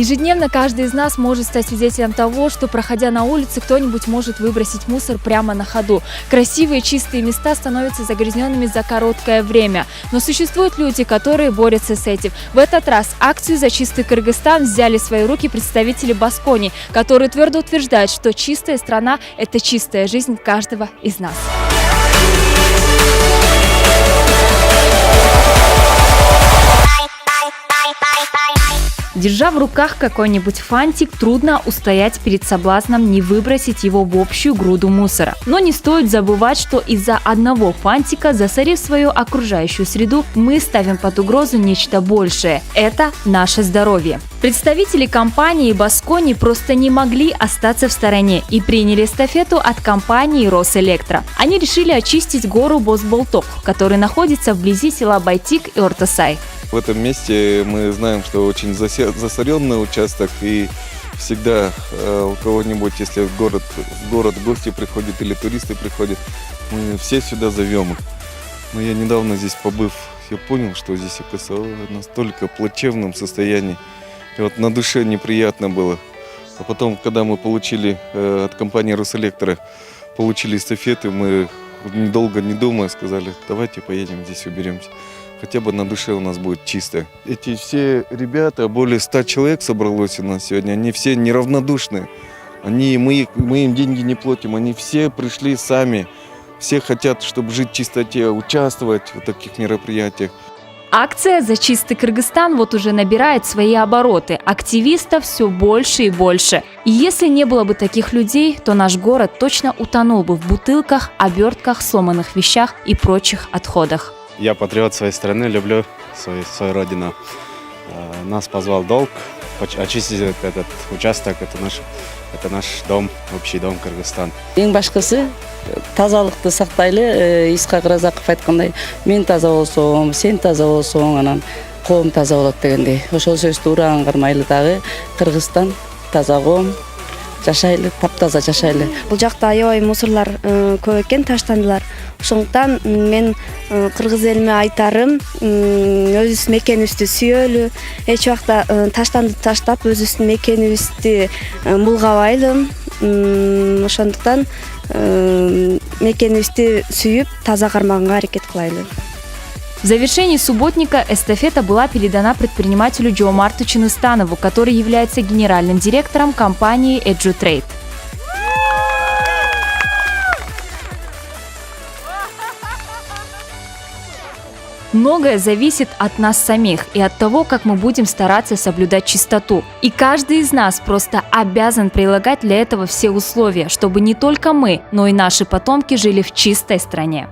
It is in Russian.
Ежедневно каждый из нас может стать свидетелем того, что, проходя на улице, кто-нибудь может выбросить мусор прямо на ходу. Красивые чистые места становятся загрязненными за короткое время. Но существуют люди, которые борются с этим. В этот раз акцию «За чистый Кыргызстан» взяли в свои руки представители Баскони, которые твердо утверждают, что чистая страна – это чистая жизнь каждого из нас. Держа в руках какой-нибудь фантик, трудно устоять перед соблазном не выбросить его в общую груду мусора. Но не стоит забывать, что из-за одного фантика, засорив свою окружающую среду, мы ставим под угрозу нечто большее – это наше здоровье. Представители компании Баскони просто не могли остаться в стороне и приняли эстафету от компании Росэлектро. Они решили очистить гору Бозболток, который находится вблизи села Байтик и Ортосай. В этом месте мы знаем, что очень засоренный участок, и всегда у кого-нибудь, если в город гости приходят или туристы приходят, мы все сюда зовем их. Но я недавно здесь побыв, я понял, что здесь оказалось в настолько плачевном состоянии. И вот на душе неприятно было. А потом, когда мы получили от компании Росэлектро, получили эстафеты, мы недолго не думая сказали, давайте поедем здесь уберемся. Хотя бы на душе у нас будет чисто. Эти все ребята, более 100 человек собралось у нас сегодня, они все неравнодушны. Мы им деньги не платим, они все пришли сами. Все хотят, чтобы жить в чистоте, участвовать в таких мероприятиях. Акция «За чистый Кыргызстан» вот уже набирает свои обороты. Активистов все больше и больше. И если не было бы таких людей, то наш город точно утонул бы в бутылках, обертках, сломанных вещах и прочих отходах. Я патриот своей страны, люблю свою родину. Нас позвал долг очистить этот участок. Это наш дом, общий дом Кыргызстан. Ең башкысы тазалыкты сактайлы. Исхак Разаков айткандай, мен таза болсоң, сен таза болсоң, анан коом таза болот дегендей. Ошол сөздү ураган кармайлы дагы Кыргызстан таза коом. Жашайлы, таптаза жашайлы. Бул жакта аябай мусорлар көп экен, таштандылар. Ошондуктан мен кыргыз элиме айтарым, өзүбүздүн мекенибизди сүйөлү, эч убакта таштанды таштап өзүбүздүн мекенибизди булгабайлы. Ошондуктан мекенибизди сүйүп, таза кармаганга аракет кылайлы. В завершении субботника эстафета была передана предпринимателю Джоомарту Чиныстанову, который является генеральным директором компании EduTrade. Многое зависит от нас самих и от того, как мы будем стараться соблюдать чистоту. И каждый из нас просто обязан прилагать для этого все условия, чтобы не только мы, но и наши потомки жили в чистой стране.